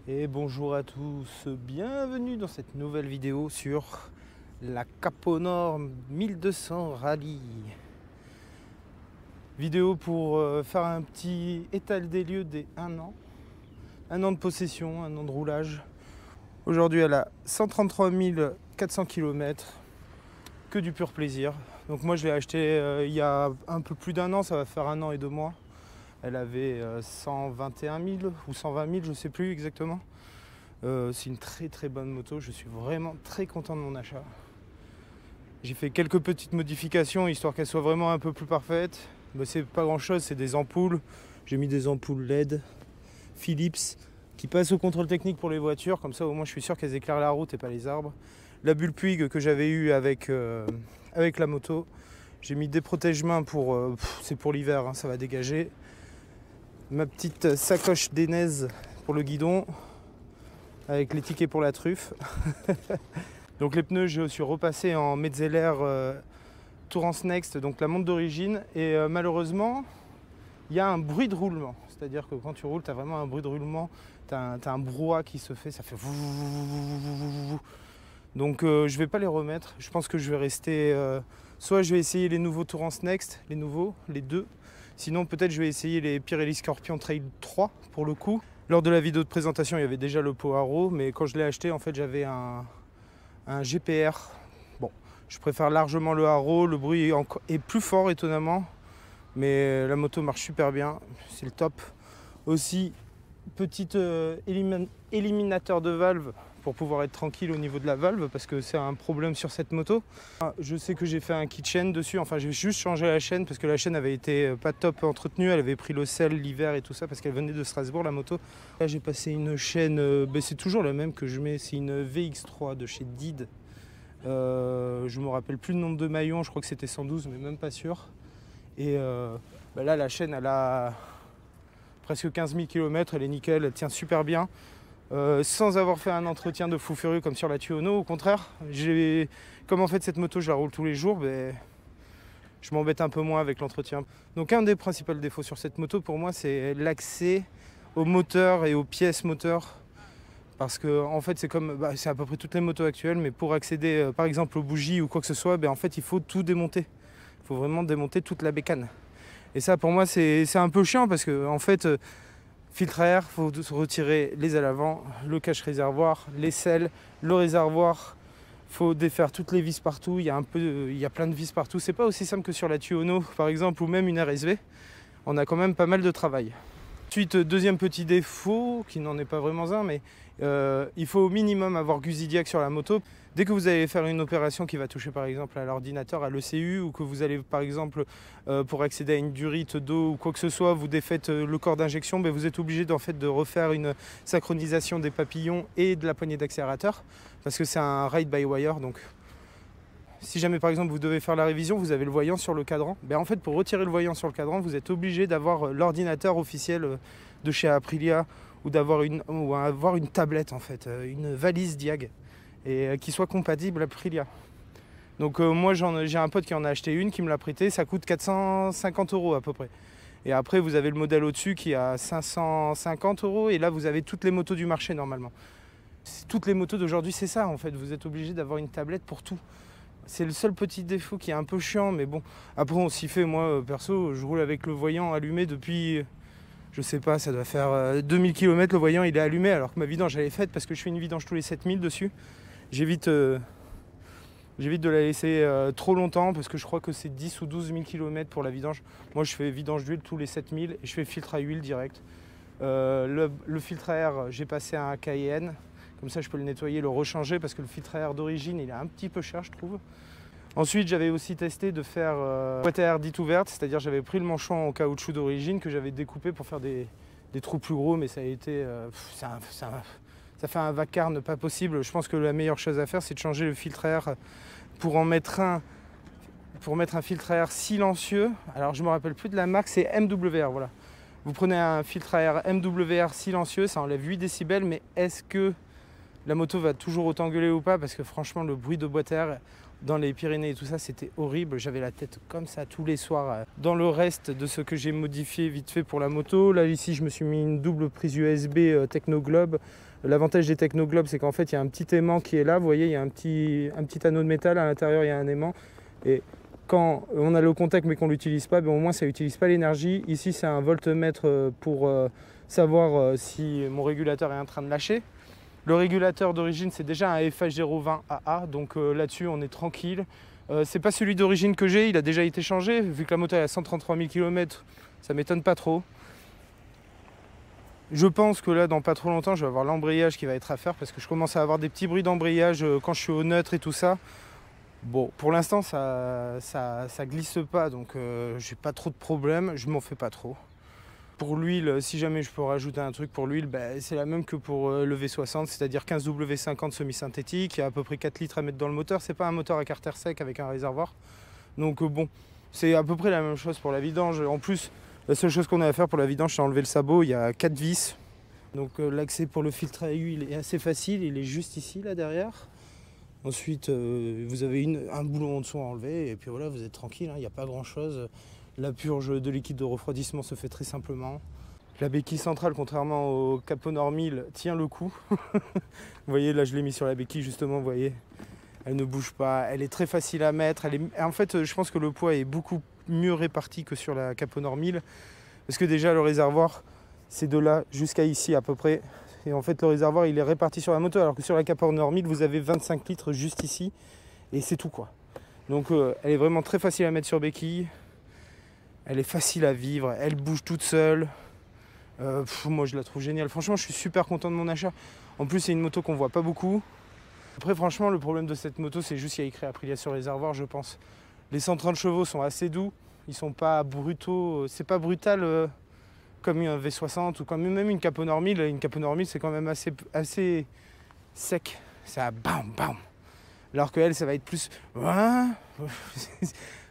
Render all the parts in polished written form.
Et bonjour à tous, bienvenue dans cette nouvelle vidéo sur la Capo Nord 1200 Rally. Vidéo pour faire un petit état des lieux des 1 an de possession, 1 an de roulage. Aujourd'hui elle a 133 400 km, que du pur plaisir. Donc moi je l'ai acheté il y a un peu plus d'1 an, ça va faire 1 an et 2 mois. Elle avait 121 000 ou 120 000, je ne sais plus exactement. C'est une très bonne moto, je suis vraiment très content de mon achat. J'ai fait quelques petites modifications histoire qu'elle soit vraiment un peu plus parfaite. C'est pas grand chose, c'est des ampoules. J'ai mis des ampoules LED Philips qui passent au contrôle technique pour les voitures, comme ça au moins je suis sûr qu'elles éclairent la route et pas les arbres. La bulle Puig que j'avais eue avec la moto. J'ai mis des protège-mains c'est pour l'hiver, hein, ça va dégager. Ma petite sacoche d'Enez pour le guidon, avec les tickets pour la truffe. Donc les pneus, je suis repassé en Metzeler Tourance Next, donc la montre d'origine. Et malheureusement, il y a un bruit de roulement. C'est-à-dire que quand tu roules, tu as vraiment un bruit de roulement. Tu as un brouhaha qui se fait, ça fait vou. Donc je vais pas les remettre. Je pense que je vais rester... soit je vais essayer les nouveaux Tourance Next, les deux. Sinon peut-être je vais essayer les Pirelli Scorpion Trail 3 pour le coup. Lors de la vidéo de présentation, il y avait déjà le pot Haro, mais quand je l'ai acheté, en fait, j'avais un GPR. Bon, je préfère largement le Haro, le bruit est plus fort étonnamment, mais la moto marche super bien, c'est le top. Aussi, petit éliminateur de valve pour pouvoir être tranquille au niveau de la valve, parce que c'est un problème sur cette moto. Je sais que j'ai fait un kit chaîne dessus, enfin j'ai juste changé la chaîne parce que la chaîne avait été pas top entretenue, elle avait pris le sel l'hiver et tout ça parce qu'elle venait de Strasbourg la moto. Là j'ai passé une chaîne, c'est toujours la même que je mets, c'est une VX3 de chez Did. Je me rappelle plus le nombre de maillons, je crois que c'était 112 mais même pas sûr. Et là la chaîne elle a presque 15 000 km, elle est nickel, elle tient super bien. Sans avoir fait un entretien de fou furieux comme sur la Tuono, au contraire, comme en fait cette moto je la roule tous les jours, je m'embête un peu moins avec l'entretien. Donc un des principaux défauts sur cette moto pour moi c'est l'accès au moteur et aux pièces moteurs, parce que en fait c'est à peu près toutes les motos actuelles, mais pour accéder par exemple aux bougies ou quoi que ce soit, en fait il faut tout démonter, il faut vraiment démonter toute la bécane. Et ça pour moi c'est un peu chiant parce que en fait filtre à air, il faut retirer les ailes avant, le cache-réservoir, les selles, le réservoir. Il faut défaire toutes les vis partout. Il y a plein de vis partout. C'est pas aussi simple que sur la Tuono, par exemple, ou même une RSV. On a quand même pas mal de travail. Ensuite, deuxième petit défaut, qui n'en est pas vraiment un, mais il faut au minimum avoir Gusidiac sur la moto. Dès que vous allez faire une opération qui va toucher par exemple à l'ordinateur, à l'ECU, ou que vous allez par exemple pour accéder à une durite d'eau ou quoi que ce soit, vous défaites le corps d'injection, vous êtes obligé de refaire une synchronisation des papillons et de la poignée d'accélérateur, parce que c'est un ride-by-wire. Donc si jamais par exemple vous devez faire la révision, vous avez le voyant sur le cadran. En fait pour retirer le voyant sur le cadran, vous êtes obligé d'avoir l'ordinateur officiel de chez Aprilia, ou d'avoir une tablette en fait, une valise Diag, et qui soit compatible Aprilia. Donc moi j'ai un pote qui en a acheté une, qui me l'a prêté, ça coûte 450 € à peu près. Et après vous avez le modèle au-dessus qui a 550 €, et là vous avez toutes les motos du marché normalement. Toutes les motos d'aujourd'hui c'est ça en fait, vous êtes obligé d'avoir une tablette pour tout. C'est le seul petit défaut qui est un peu chiant, mais bon, après on s'y fait. Moi perso je roule avec le voyant allumé depuis, je sais pas, ça doit faire 2000 km, le voyant il est allumé, alors que ma vidange elle est faite parce que je fais une vidange tous les 7000 dessus. J'évite de la laisser trop longtemps parce que je crois que c'est 10 ou 12 000 km pour la vidange. Moi je fais vidange d'huile tous les 7000 et je fais filtre à huile direct. Le filtre à air, j'ai passé un Cayenne, comme ça je peux le nettoyer, le rechanger, parce que le filtre à air d'origine il est un petit peu cher je trouve. Ensuite j'avais aussi testé de faire boîte à air dite ouverte, c'est-à-dire j'avais pris le manchon en caoutchouc d'origine que j'avais découpé pour faire des trous plus gros, mais ça a été... ça fait un vacarme pas possible. Je pense que la meilleure chose à faire c'est de changer le filtre à air pour mettre un filtre à air silencieux. Alors je me rappelle plus de la marque, c'est MWR, voilà. Vous prenez un filtre à air MWR silencieux, ça enlève 8 décibels, mais est-ce que la moto va toujours autant gueuler ou pas, parce que franchement le bruit de boîte à air dans les Pyrénées et tout ça, c'était horrible. J'avais la tête comme ça tous les soirs. Dans le reste de ce que j'ai modifié vite fait pour la moto, là ici je me suis mis une double prise USB Technoglobe. L'avantage des Technoglobes, c'est qu'en fait il y a un petit aimant qui est là, vous voyez, il y a un petit anneau de métal, à l'intérieur il y a un aimant. Et quand on a le contact mais qu'on ne l'utilise pas, au moins ça n'utilise pas l'énergie. Ici c'est un voltmètre pour savoir si mon régulateur est en train de lâcher. Le régulateur d'origine, c'est déjà un FH020AA, donc là-dessus on est tranquille. C'est pas celui d'origine que j'ai, il a déjà été changé. Vu que la moto est à 133 000 km, ça m'étonne pas trop. Je pense que là, dans pas trop longtemps, je vais avoir l'embrayage qui va être à faire, parce que je commence à avoir des petits bruits d'embrayage quand je suis au neutre et tout ça. Bon, pour l'instant, ça glisse pas, donc j'ai pas trop de problèmes, je m'en fais pas trop. Pour l'huile, si jamais je peux rajouter un truc pour l'huile, c'est la même que pour le V60, c'est-à-dire 15W50 semi-synthétique. Il y a à peu près 4 litres à mettre dans le moteur. C'est pas un moteur à carter sec avec un réservoir. Donc bon, c'est à peu près la même chose pour la vidange. En plus, la seule chose qu'on a à faire pour la vidange, c'est enlever le sabot. Il y a 4 vis. Donc l'accès pour le filtre à huile est assez facile. Il est juste ici, là, derrière. Ensuite, vous avez un boulon en dessous à enlever. Et puis voilà, vous êtes tranquille, hein, il n'y a pas grand-chose. La purge de liquide de refroidissement se fait très simplement. La béquille centrale, contrairement au Caponor 1000, tient le coup. Vous voyez, là je l'ai mis sur la béquille justement, vous voyez. Elle ne bouge pas, elle est très facile à mettre. En fait, je pense que le poids est beaucoup mieux réparti que sur la Caponor 1000. Parce que déjà, le réservoir, c'est de là jusqu'à ici à peu près. Et en fait, le réservoir, il est réparti sur la moto. Alors que sur la Caponor 1000, vous avez 25 litres juste ici. Et c'est tout, quoi. Donc, elle est vraiment très facile à mettre sur béquille. Elle est facile à vivre, elle bouge toute seule. Moi je la trouve géniale. Franchement, je suis super content de mon achat. En plus, c'est une moto qu'on voit pas beaucoup. Après, franchement, le problème de cette moto, c'est juste qu'il y a écrit Aprilia sur réservoir, je pense. Les 130 chevaux sont assez doux. Ils sont pas brutaux. C'est pas brutal comme un V60 ou comme même une Caponor 1000. Une Caponor 1000, c'est quand même assez sec. Ça bam bam. Alors que elle, ça va être plus.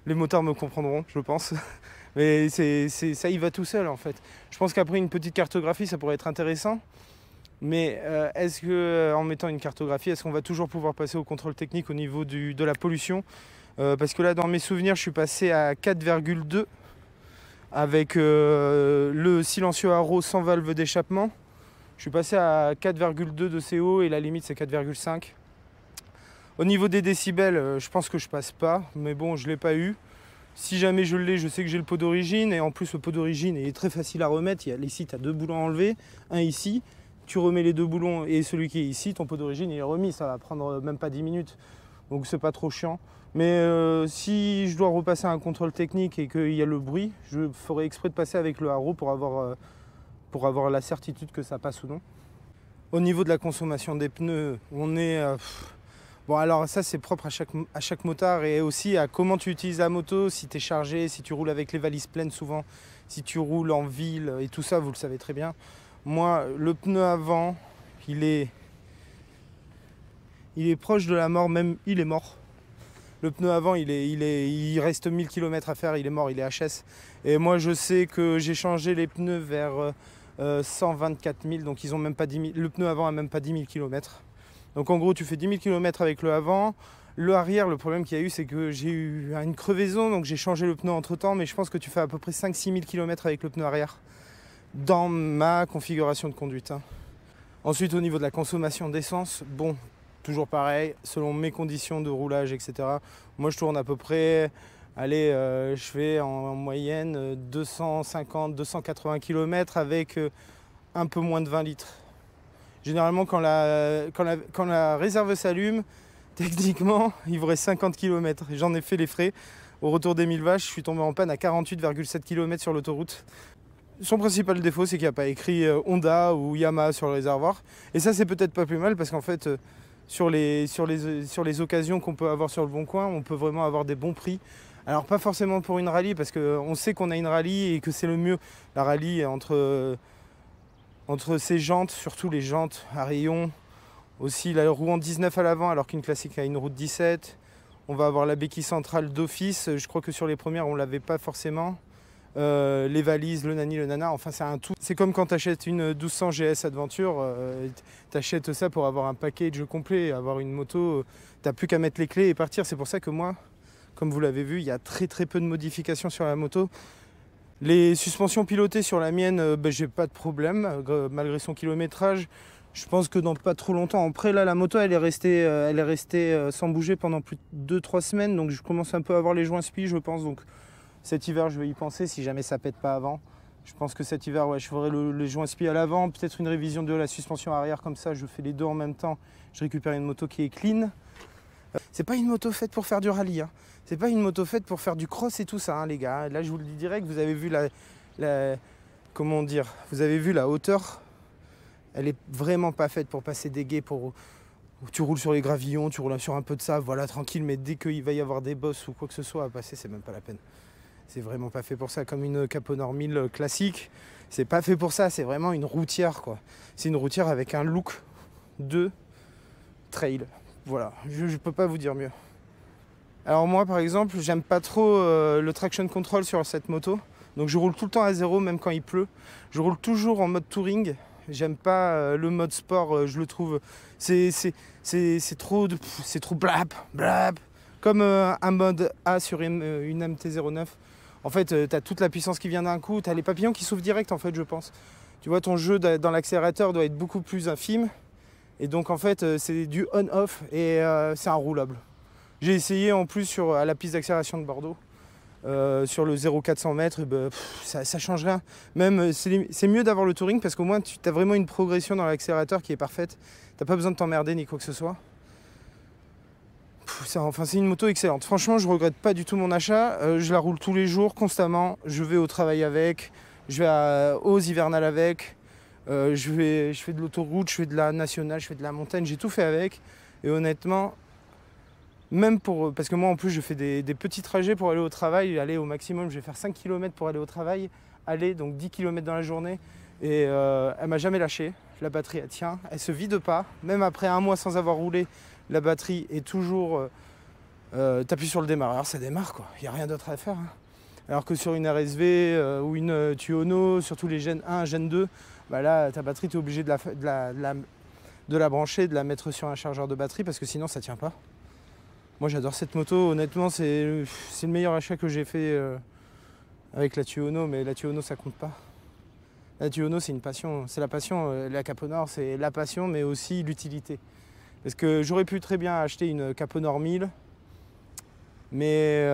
Les motards me comprendront, je pense. Mais ça y va tout seul en fait. Je pense qu'après une petite cartographie, ça pourrait être intéressant. Mais est-ce que en mettant une cartographie, est-ce qu'on va toujours pouvoir passer au contrôle technique au niveau de la pollution? Parce que là, dans mes souvenirs, je suis passé à 4,2 avec le silencieux Haro sans valve d'échappement. Je suis passé à 4,2 de CO et la limite c'est 4,5. Au niveau des décibels, je pense que je passe pas, mais bon, je l'ai pas eu. Si jamais je l'ai, je sais que j'ai le pot d'origine, et en plus le pot d'origine est très facile à remettre. Ici, tu as 2 boulons à enlever, un ici, tu remets les 2 boulons et celui qui est ici, ton pot d'origine il est remis, ça va prendre même pas 10 minutes, donc c'est pas trop chiant. Mais si je dois repasser un contrôle technique et qu'il y a le bruit, je ferai exprès de passer avec le Haro pour avoir la certitude que ça passe ou non. Au niveau de la consommation des pneus, on est... Bon, alors ça c'est propre à chaque motard et aussi à comment tu utilises la moto, si tu es chargé, si tu roules avec les valises pleines souvent, si tu roules en ville et tout ça, vous le savez très bien. Moi, le pneu avant, il est proche de la mort, même il est mort. Le pneu avant, il reste 1000 km à faire, il est mort, il est HS. Et moi je sais que j'ai changé les pneus vers 124 000, donc ils ont même pas 10 000, le pneu avant a même pas 10 000 km. Donc en gros, tu fais 10 000 km avec le avant. Le arrière, le problème qu'il y a eu, c'est que j'ai eu une crevaison, donc j'ai changé le pneu entre temps, mais je pense que tu fais à peu près 5-6 000 km avec le pneu arrière dans ma configuration de conduite. Ensuite, au niveau de la consommation d'essence, bon, toujours pareil, selon mes conditions de roulage, etc. Moi, je tourne à peu près, allez, je fais en moyenne 250-280 km avec un peu moins de 20 litres. Généralement, quand la réserve s'allume, techniquement, il vous reste 50 km. J'en ai fait les frais. Au retour des 1000 vaches, je suis tombé en panne à 48,7 km sur l'autoroute. Son principal défaut, c'est qu'il n'y a pas écrit Honda ou Yamaha sur le réservoir. Et ça, c'est peut-être pas plus mal parce qu'en fait, sur les occasions qu'on peut avoir sur le Bon Coin, on peut vraiment avoir des bons prix. Alors, pas forcément pour une rallye parce qu'on sait qu'on a une rallye et que c'est le mieux. La rallye, entre ces jantes, surtout les jantes à rayons, aussi la roue en 19 à l'avant alors qu'une classique a une roue de 17. On va avoir la béquille centrale d'office, je crois que sur les premières on ne l'avait pas forcément. les valises, le nani, le nana, enfin c'est un tout. C'est comme quand tu achètes une 1200 GS Adventure, tu achètes ça pour avoir un package complet, avoir une moto, t'as plus qu'à mettre les clés et partir. C'est pour ça que moi, comme vous l'avez vu, il y a très peu de modifications sur la moto. Les suspensions pilotées sur la mienne, j'ai pas de problème, malgré son kilométrage. Je pense que dans pas trop longtemps, après là la moto elle est restée sans bouger pendant plus de 2-3 semaines, donc je commence un peu à avoir les joints spi je pense, donc cet hiver je vais y penser si jamais ça pète pas avant. Je pense que cet hiver ouais, je ferai les joints spi à l'avant, peut-être une révision de la suspension arrière, comme ça je fais les deux en même temps, je récupère une moto qui est clean. C'est pas une moto faite pour faire du rallye, hein. C'est pas une moto faite pour faire du cross et tout ça, hein, les gars. Là je vous le dis direct, vous avez vu comment dire, vous avez vu la hauteur. Elle est vraiment pas faite pour passer des guets, tu roules sur les gravillons, tu roules sur un peu de sable, voilà, tranquille, mais dès qu'il va y avoir des bosses ou quoi que ce soit à passer, c'est même pas la peine. C'est vraiment pas fait pour ça, comme une Caponor 1000 classique. C'est pas fait pour ça, c'est vraiment une routière, quoi. C'est une routière avec un look de trail. Voilà, je peux pas vous dire mieux. Alors moi, par exemple, j'aime pas trop le traction control sur cette moto. Donc je roule tout le temps à zéro, même quand il pleut. Je roule toujours en mode touring. J'aime pas le mode sport, je le trouve, c'est trop blap. Comme un mode A sur une MT-09. En fait, tu as toute la puissance qui vient d'un coup, tu as les papillons qui s'ouvrent direct, en fait, je pense. Tu vois, ton jeu dans l'accélérateur doit être beaucoup plus infime. Et donc, en fait, c'est du on-off et c'est inroulable. J'ai essayé en plus à la piste d'accélération de Bordeaux. Sur le 0-400 mètres, ça change rien. Même c'est mieux d'avoir le touring parce qu'au moins tu as vraiment une progression dans l'accélérateur qui est parfaite. T'as pas besoin de t'emmerder ni quoi que ce soit. C'est une moto excellente. Franchement, je regrette pas du tout mon achat. Je la roule tous les jours, constamment. Je vais au travail avec, je vais aux hivernales avec, je fais de l'autoroute, je fais de la nationale, je fais de la montagne, j'ai tout fait avec. Et honnêtement, même parce que moi en plus je fais des petits trajets pour aller au travail, aller au maximum, je vais faire 5 km pour aller au travail, aller donc 10 km dans la journée, et elle m'a jamais lâché, la batterie elle tient, elle se vide pas, même après un mois sans avoir roulé, la batterie est toujours, t'appuies sur le démarreur, ça démarre quoi, il n'y a rien d'autre à faire, hein. Alors que sur une RSV ou une Tuono, surtout les Gen 1, Gen 2, bah là ta batterie tu es obligé de la brancher, de la mettre sur un chargeur de batterie parce que sinon ça tient pas. Moi j'adore cette moto, honnêtement c'est le meilleur achat que j'ai fait avec la Tuono, mais la Tuono ça compte pas. La Tuono c'est une passion, c'est la passion, la Caponor c'est la passion mais aussi l'utilité. Parce que j'aurais pu très bien acheter une Caponor 1000, mais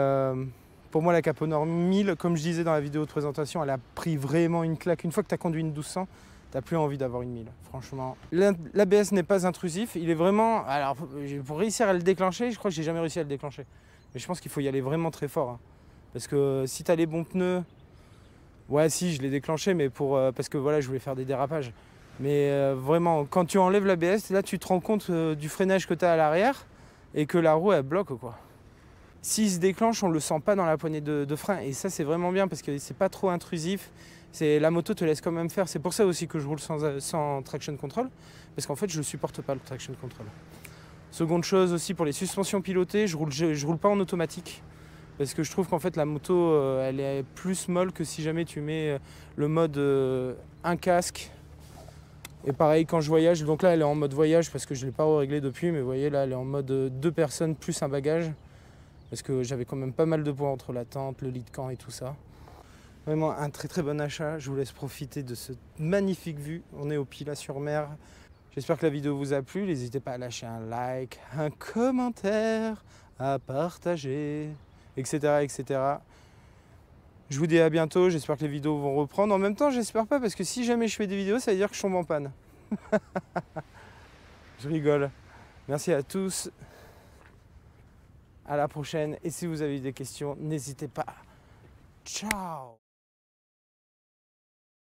pour moi la Caponor 1000, comme je disais dans la vidéo de présentation, elle a pris vraiment une claque. Une fois que tu as conduit une 1200, t'as plus envie d'avoir une 1000, franchement. L'ABS n'est pas intrusif, il est vraiment... Alors, pour réussir à le déclencher, je crois que j'ai jamais réussi à le déclencher. Mais je pense qu'il faut y aller vraiment très fort, hein. Parce que si t'as les bons pneus... Ouais, si, je l'ai déclenché, mais parce que voilà, je voulais faire des dérapages. Mais vraiment, quand tu enlèves l'ABS, là, tu te rends compte du freinage que t'as à l'arrière et que la roue, elle bloque, quoi. S'il se déclenche, on le sent pas dans la poignée de frein. Et ça, c'est vraiment bien parce que c'est pas trop intrusif. La moto te laisse quand même faire. C'est pour ça aussi que je roule sans traction control. Parce qu'en fait, je ne supporte pas le traction control. Seconde chose aussi, pour les suspensions pilotées, je roule pas en automatique. Parce que je trouve qu'en fait, la moto, elle est plus molle que si jamais tu mets le mode un casque. Et pareil, quand je voyage, donc là, elle est en mode voyage parce que je ne l'ai pas réglé depuis. Mais vous voyez, là, elle est en mode 2 personnes plus un bagage. Parce que j'avais quand même pas mal de poids entre la tente, le lit de camp et tout ça. Vraiment un très bon achat. Je vous laisse profiter de cette magnifique vue. On est au Pilat-sur-Mer. J'espère que la vidéo vous a plu. N'hésitez pas à lâcher un like, un commentaire, à partager, etc. Je vous dis à bientôt. J'espère que les vidéos vont reprendre. En même temps, j'espère pas parce que si jamais je fais des vidéos, ça veut dire que je tombe en panne. Je rigole. Merci à tous. À la prochaine. Et si vous avez des questions, n'hésitez pas. Ciao!